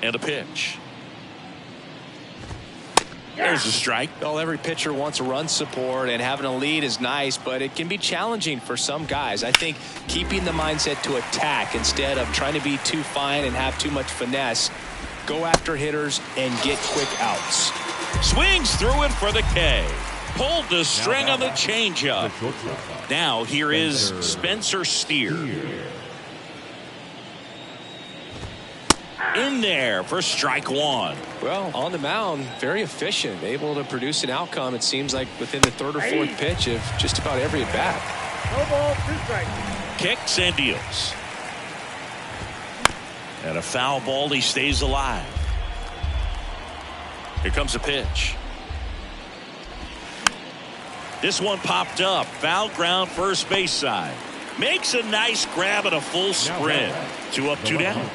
And a pitch. There's a strike. Well, every pitcher wants run support, and having a lead is nice, but it can be challenging for some guys. I think keeping the mindset to attack instead of trying to be too fine and have too much finesse. Go after hitters and get quick outs. Swings through it for the K. Pulled the string on the changeup. Now here is Spencer Steer. In there for strike one. Well, on the mound, very efficient, able to produce an outcome, it seems like, within the third or fourth pitch of just about every at bat. No ball, 2 strikes. Kicks and deals. And a foul ball, he stays alive. Here comes a pitch. This one popped up. Foul ground, first base side. Makes a nice grab and a full sprint. 2 up, 2 down.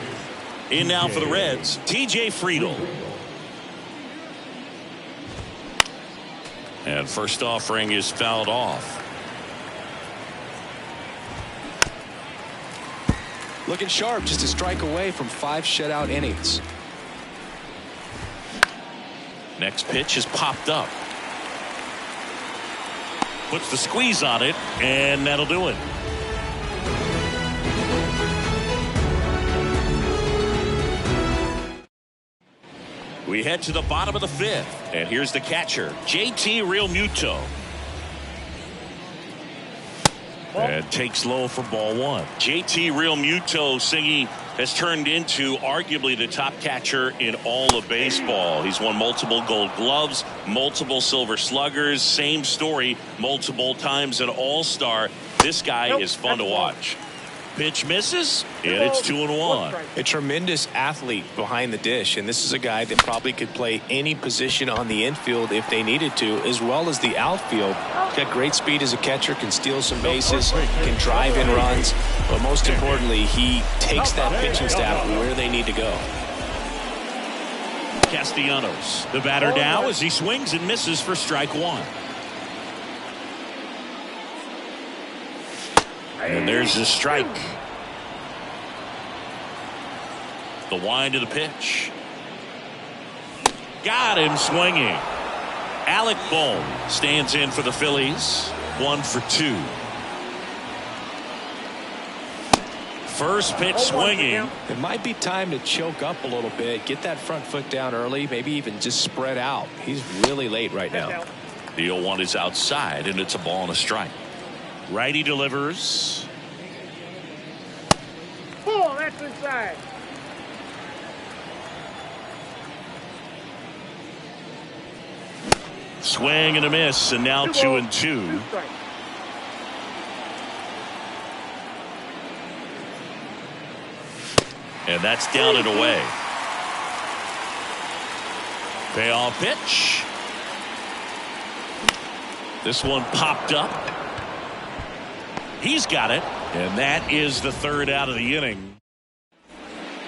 In now for the Reds, TJ Friedl. And first offering is fouled off. Looking sharp, just a strike away from 5 shutout innings. Next pitch is popped up. Puts the squeeze on it, and that'll do it. We head to the bottom of the 5th, and here's the catcher, JT Realmuto. And takes low for ball 1. JT Realmuto, Singy, has turned into arguably the top catcher in all of baseball. He's won multiple Gold Gloves, multiple Silver Sluggers, same story, multiple times an All-Star. This guy is fun to watch. Pitch misses, and it's 2-1. A tremendous athlete behind the dish, and this is a guy that probably could play any position on the infield if they needed to, as well as the outfield. Got great speed as a catcher, can steal some bases, can drive in runs, but most importantly, he takes that pitching staff where they need to go. Castellanos, the batter now as he swings and misses for strike 1. And there's the strike. The wind of the pitch. Got him swinging. Alec Bohm stands in for the Phillies. 1 for 2. First pitch swinging. It might be time to choke up a little bit, get that front foot down early, maybe even just spread out. He's really late right now. The 0-1 is outside, and it's a ball and a strike. Righty delivers. Oh, that's inside. Swing and a miss, and now 2-2. And that's down and away. Payoff pitch. This one popped up. He's got it, and that is the 3rd out of the inning.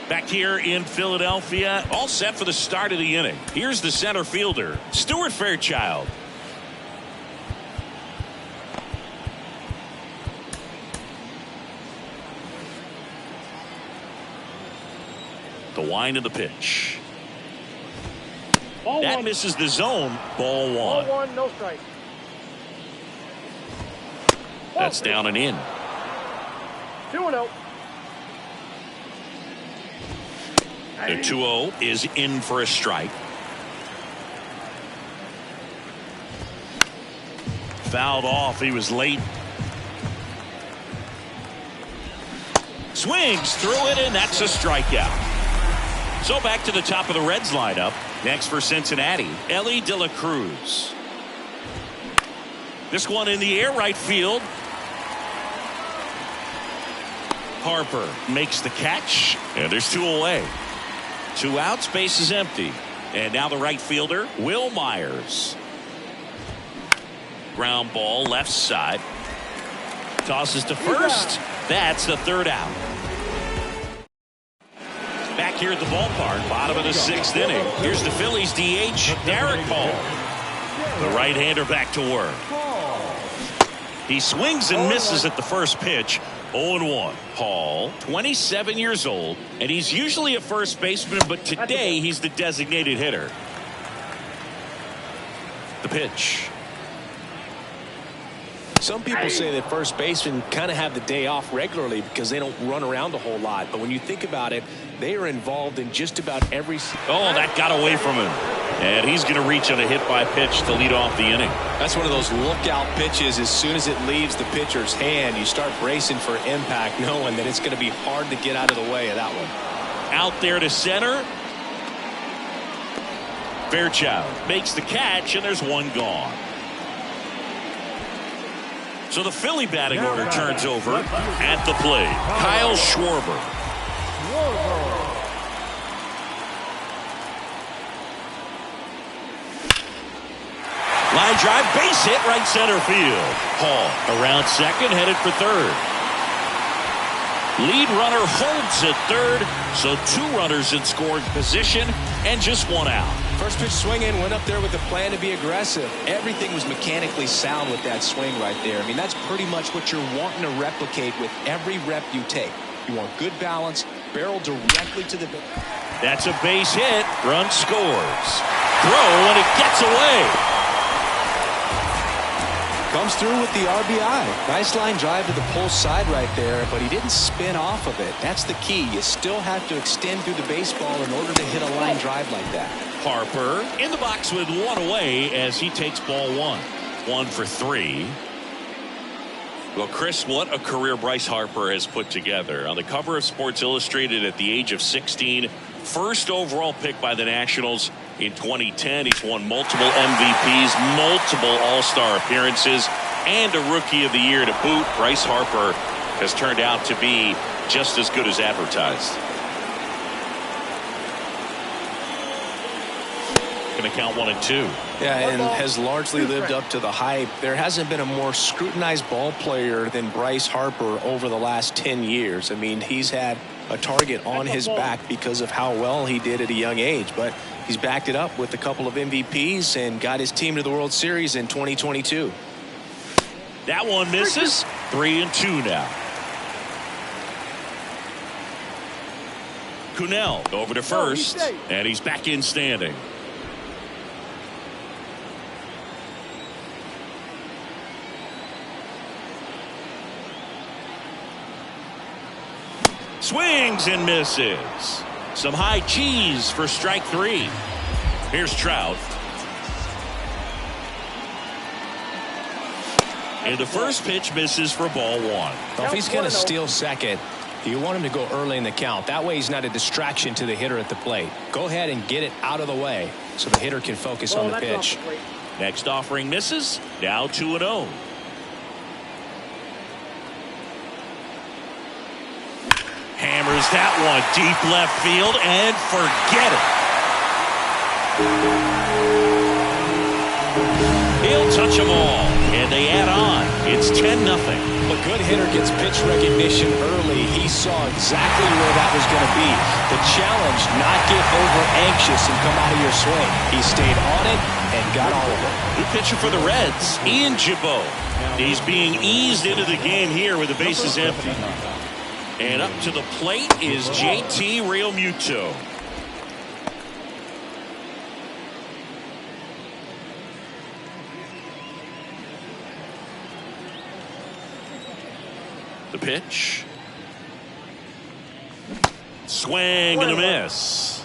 Back here in Philadelphia, all set for the start of the inning. Here's the center fielder, Stuart Fairchild. The wind of the pitch. That misses the zone. Ball 1. Ball 1, no strike. That's down and in. 2-0. The 2-0 is in for a strike. Fouled off. He was late. Swings through it, and that's a strikeout. So back to the top of the Reds lineup. Next for Cincinnati, Elly De La Cruz. This one in the air, right field. Harper makes the catch, and there's 2 away. 2 outs, base is empty. And now the right fielder, Will Myers. Ground ball, left side. Tosses to first. That's the 3rd out. Back here at the ballpark, bottom of the 6th inning. Here's the Phillies DH, Derek Hall. The right-hander back to work. He swings and misses at the first pitch. 0-1. Hall, 27 years old, and he's usually a first baseman, but today he's the designated hitter. The pitch. Some people say that first basemen kind of have the day off regularly because they don't run around a whole lot. But when you think about it, they are involved in just about every. Oh, that got away from him. And he's going to reach on a hit by pitch to lead off the inning. That's one of those lookout pitches. As soon as it leaves the pitcher's hand, you start bracing for impact, knowing that it's going to be hard to get out of the way of that one. Out there to center. Fairchild makes the catch, and there's one gone. So the Philly batting order turns over at the plate. Kyle Schwarber. Line drive, base hit, right center field. Hall around second, headed for third. Lead runner holds at third, so 2 runners in scoring position and just 1 out. First pitch swing in, went up there with the plan to be aggressive. Everything was mechanically sound with that swing right there. I mean, that's pretty much what you're wanting to replicate with every rep you take. You want good balance, barrel directly to the. That's a base hit. Run scores. Throw, and it gets away. Comes through with the RBI. Nice line drive to the pull side right there, but he didn't spin off of it. That's the key. You still have to extend through the baseball in order to hit a line drive like that. Harper in the box with 1 away as he takes ball 1. 1 for 3. Well, Chris, what a career Bryce Harper has put together. On the cover of Sports Illustrated at the age of 16, first overall pick by the Nationals in 2010. He's won multiple MVPs, multiple All-Star appearances, and a Rookie of the Year to boot. Bryce Harper has turned out to be just as good as advertised. Going to count 1 and 2. Yeah, and has largely lived up to the hype. There hasn't been a more scrutinized ball player than Bryce Harper over the last 10 years. I mean, he's had a target on his back because of how well he did at a young age, but he's backed it up with a couple of MVPs and got his team to the World Series in 2022. That one misses. 3 and 2 now. Cunell over to first, and he's back in standing. Swings and misses. Some high cheese for strike 3. Here's Trout. And the first pitch misses for ball 1. Well, if he's going to steal second, you want him to go early in the count. That way he's not a distraction to the hitter at the plate. Go ahead and get it out of the way so the hitter can focus on the pitch. Next offering misses. Now 2-0. Hammers that one deep left field and forget it. He'll touch them all, and they add on. It's 10-0. A good hitter gets pitch recognition early. He saw exactly where that was going to be. The challenge, not get over anxious and come out of your swing. He stayed on it and got all of it. New pitcher for the Reds, Ian Gibaut. He's being eased into the game here with the bases empty. And up to the plate is JT Realmuto. The pitch. Swing and a miss.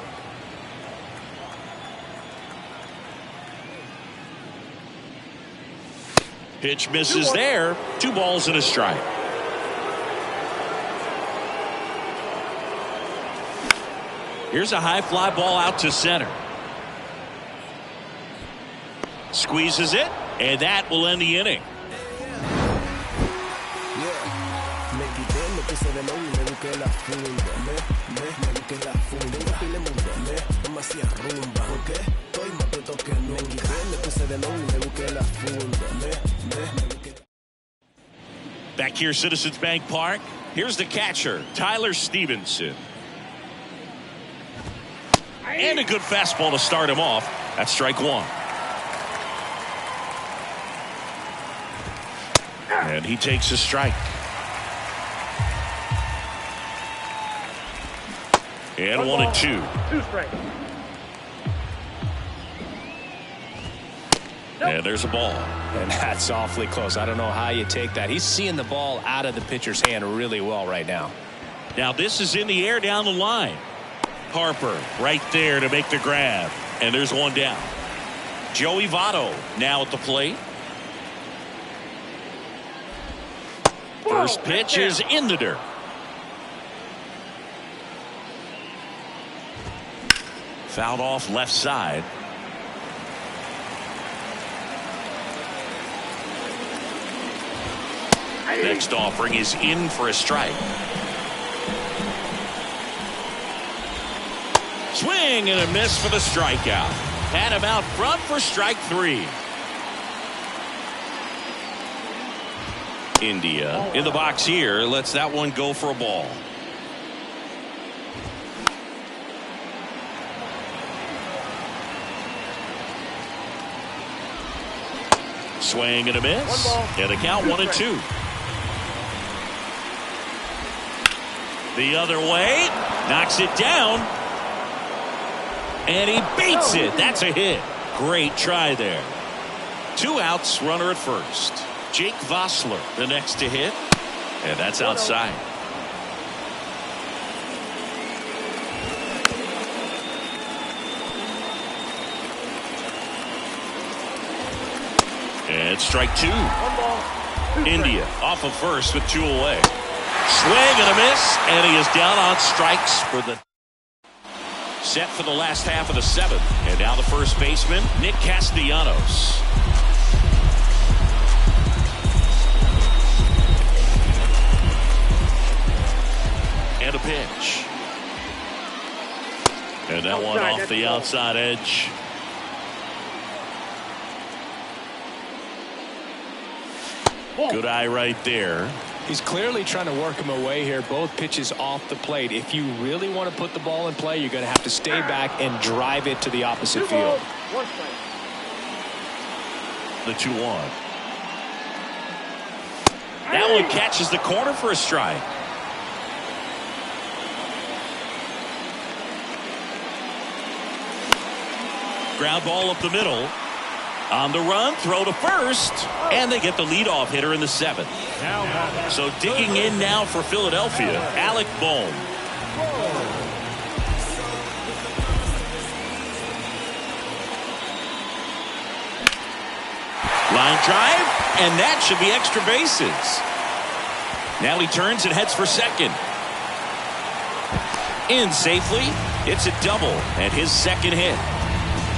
Pitch misses there. 2 balls and a strike. Here's a high fly ball out to center. Squeezes it, and that will end the inning. Back here, Citizens Bank Park. Here's the catcher, Tyler Stevenson. And a good fastball to start him off. That's strike 1. And he takes a strike. And 1 ball, and 2. 2 strikes. And there's a ball. And that's awfully close. I don't know how you take that. He's seeing the ball out of the pitcher's hand really well right now. Now this is in the air down the line. Harper right there to make the grab. And there's one down. Joey Votto now at the plate. First pitch is in the dirt. Fouled off left side. Next offering is in for a strike. Swing and a miss for the strikeout. Had him out front for strike 3. India in the box here lets that one go for a ball. Swing and a miss. And the count 1 and 2. The other way. Knocks it down. And he beats it. That's a hit. Great try there. 2 outs, runner at first. Jake Vossler the next to hit. And that's outside. And strike 2. 1 ball, 2 India off of first with 2 away. Swing and a miss, and he is down on strikes for the set for the last half of the 7th. And now the first baseman, Nick Castellanos. And a pitch. And that one off the outside edge. Good eye right there. He's clearly trying to work him away here. Both pitches off the plate. If you really want to put the ball in play, you're going to have to stay back and drive it to the opposite 2 field. balls, 1 strike. The 2-1. That one catches the corner for a strike. Ground ball up the middle. On the run, throw to first, and they get the leadoff hitter in the 7th. So digging in now for Philadelphia, Alec Bohm. Line drive, and that should be extra bases. Now he turns and heads for second. In safely, it's a double, and his second hit.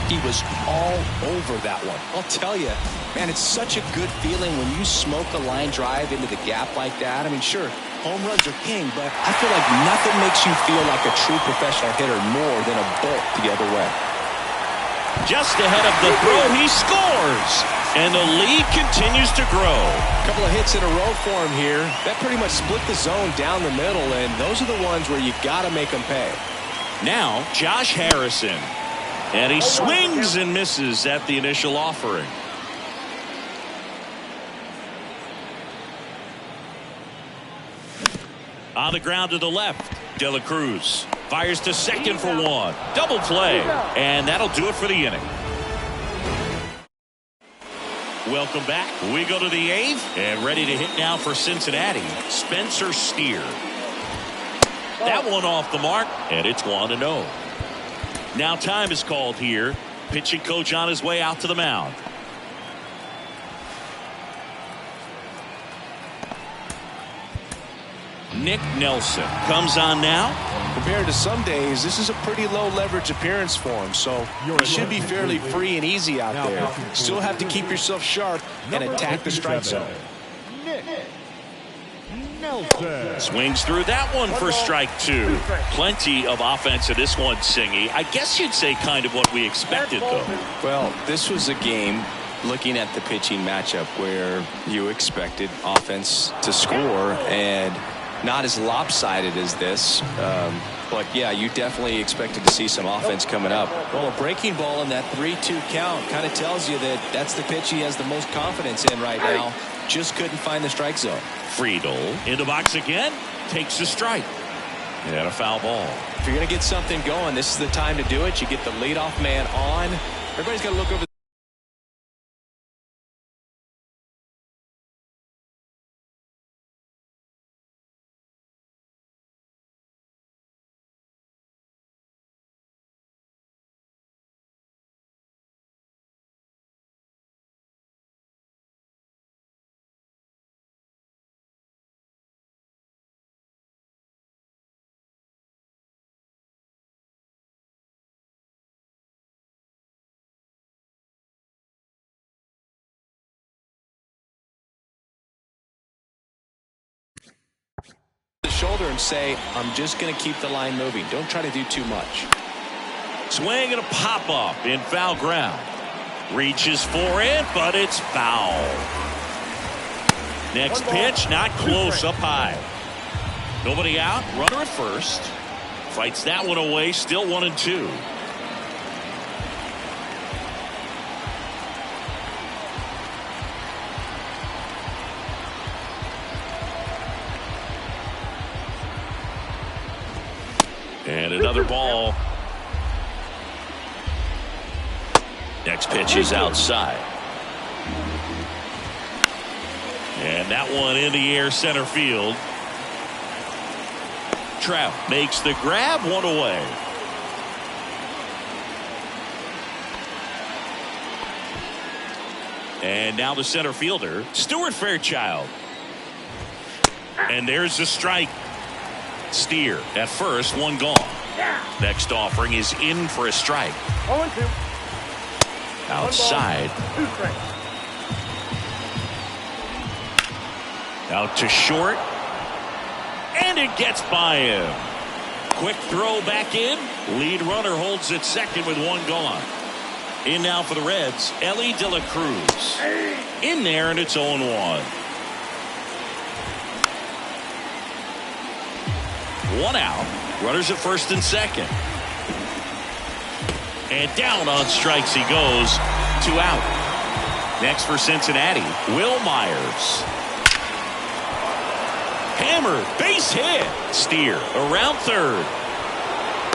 He was all over that one. I'll tell you, man, it's such a good feeling when you smoke a line drive into the gap like that. I mean, sure, home runs are king, but I feel like nothing makes you feel like a true professional hitter more than a bolt the other way. Just ahead of the throw, he scores, and the lead continues to grow. A couple of hits in a row for him here. That pretty much split the zone down the middle, and those are the ones where you got to make them pay. Now, Josh Harrison. And he swings and misses at the initial offering. On the ground to the left, De La Cruz fires to second for 1. Double play, and that'll do it for the inning. Welcome back. We go to the 8th, and ready to hit now for Cincinnati, Spencer Steer. That one off the mark, and it's 1-0. Now time is called here. Pitching coach on his way out to the mound. Nick Nelson comes on now. Compared to some days, this is a pretty low leverage appearance for him, so you should be fairly free and easy out there. Still have to keep yourself sharp and attack the strike zone. Swings through that one for strike 2. Plenty of offense in this one, Singy. I guess you'd say kind of what we expected, though. Well, this was a game, looking at the pitching matchup, where you expected offense to score, and not as lopsided as this. But, yeah, you definitely expected to see some offense coming up. Well, a breaking ball in that 3-2 count kind of tells you that that's the pitch he has the most confidence in right now. Just couldn't find the strike zone. Friedel in the box again. Takes the strike. And a foul ball. If you're going to get something going, this is the time to do it. You get the leadoff man on. Everybody's got to look over. The shoulder and say, I'm just going to keep the line moving. Don't try to do too much. Swing and a pop up in foul ground. Reaches for it, but it's foul. Next pitch, not close, up high. Nobody out, runner at first. Fights that one away, still 1-2. And another ball. Next pitch is outside. And that one in the air, center field. Trout makes the grab, one away. And now the center fielder, Stuart Fairchild. And there's the strike. Steer at first, one gone. Next offering is in for a strike. 0-2. Outside. 2 strikes. Out to short. And it gets by him. Quick throw back in. Lead runner holds at second with one gone. In now for the Reds, Ellie De La Cruz. In there, and it's 0-1. One out. Runners at first and second. And down on strikes he goes. 2 out. Next for Cincinnati, Will Myers. Hammered, base hit. Steer around third.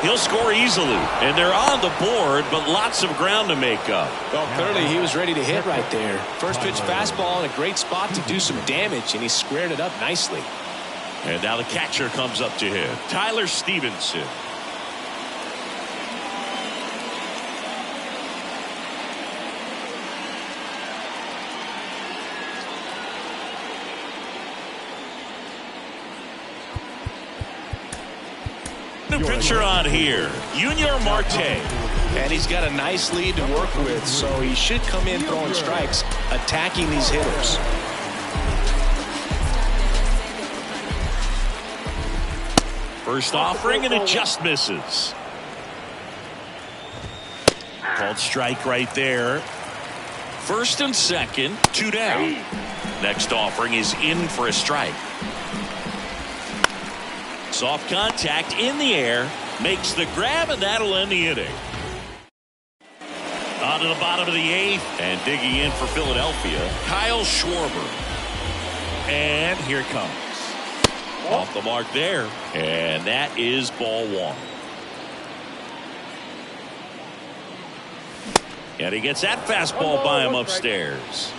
He'll score easily, and they're on the board, but lots of ground to make up. Well, clearly he was ready to hit right there. First pitch fastball in a great spot to do some damage, and he squared it up nicely. And now the catcher comes up to him, Tyler Stevenson. New pitcher on here, Junior Marte. And he's got a nice lead to work with, so he should come in throwing strikes, attacking these hitters. First offering, and it just misses. Called strike right there. First and second, 2 down. Next offering is in for a strike. Soft contact in the air, makes the grab, and that'll end the inning. On to the bottom of the 8th, and digging in for Philadelphia, Kyle Schwarber. And here it comes. Off the mark there, and that is ball 1. And he gets that fastball by him upstairs.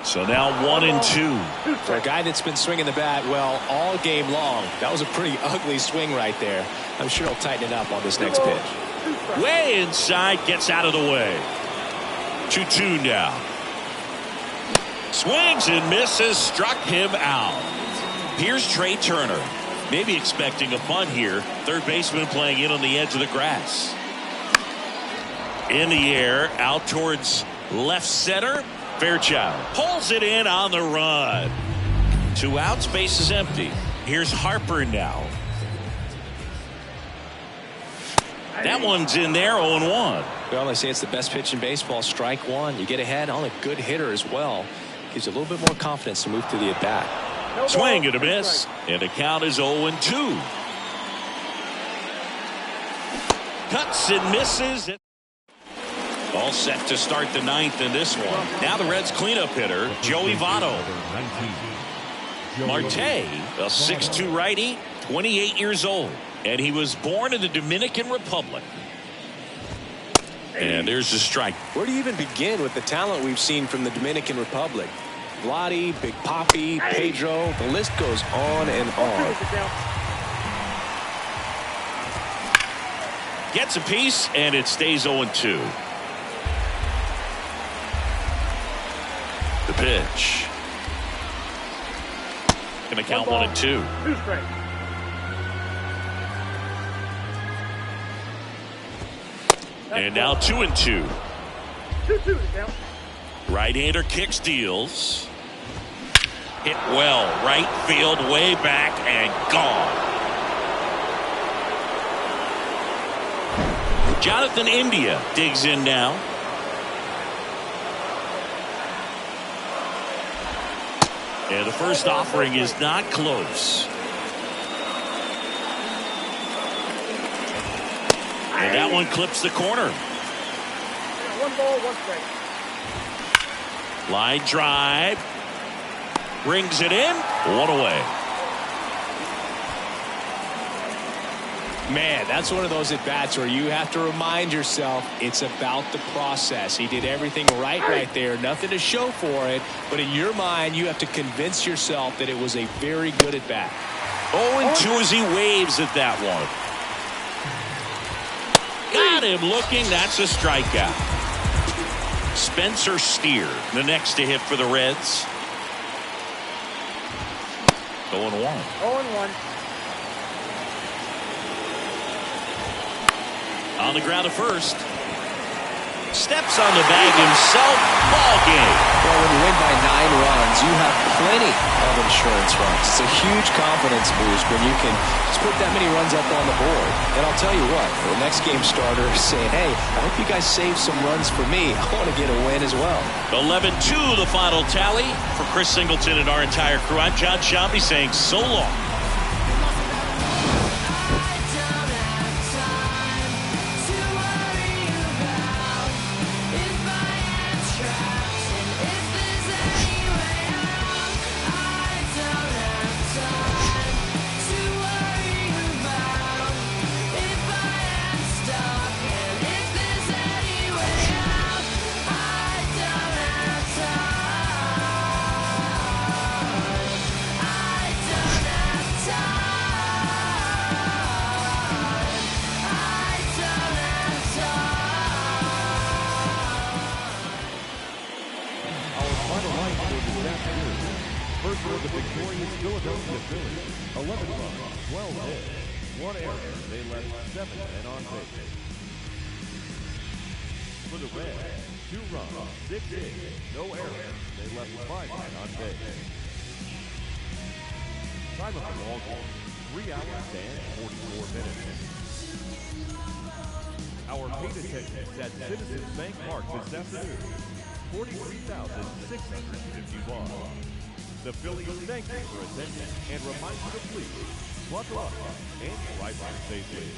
So now 1-2. For a guy that's been swinging the bat well all game long, that was a pretty ugly swing right there. I'm sure he'll tighten it up on this next pitch. Way inside, gets out of the way. 2-2 now. Swings and misses, struck him out. Here's Trey Turner. Maybe expecting a bunt here. Third baseman playing in on the edge of the grass. In the air, out towards left center. Fairchild pulls it in on the run. 2 outs, base is empty. Here's Harper now. That one's in there, 0-1. Well, they say it's the best pitch in baseball, strike one. You get ahead on a good hitter as well. Gives you a little bit more confidence to move through the at-bat. Swing and a miss, and the count is 0-2. Cuts and misses. All set to start the 9th in this one. Now the Reds cleanup hitter, Joey Votto. Marte, a 6'2" righty, 28 years old, and he was born in the Dominican Republic. And there's a strike. Where do you even begin with the talent we've seen from the Dominican Republic? Vladi, Big Papi, Pedro, the list goes on and on. Gets a piece, and it stays 0-2. The pitch. Gonna count 1-2. 2 strikes. And now 2-2. 2-2 to count. Right-hander kicks, deals. Hit well, right field, way back, and gone. Jonathan India digs in now. And the first offering is not close. And that one clips the corner. 1 ball, 1 strike. Line drive. Brings it in. 1 away. Man, that's one of those at-bats where you have to remind yourself it's about the process. He did everything right there. Nothing to show for it. But in your mind, you have to convince yourself that it was a very good at-bat. 0-2 as he waves at that one. Got him looking. That's a strikeout. Spencer Steer, the next to hit for the Reds. 0-1. 0-1. On the ground at first. Steps on the bag himself. Ball game. Well, when you win by 9 runs, you have plenty of insurance runs. It's a huge confidence boost when you can just put that many runs up on the board. And I'll tell you what, the next game starter is saying, hey, I hope you guys save some runs for me. I want to get a win as well. 11-2 the final tally. For Chris Singleton and our entire crew, I'm John Shambi saying so long. First were the victorious Philadelphia Phillies, 11 runs, 12 hits, 1 error. They left 7 men on base. For the Reds, 2 runs, 6 hits, no errors. They left 5 men on base. Time of the ball game, 3 hours and 44 minutes. Our paid attendance at Citizens Bank Park this afternoon, 43,651. The Phillies thank you for attending and remind you to please buckle up and drive on safely.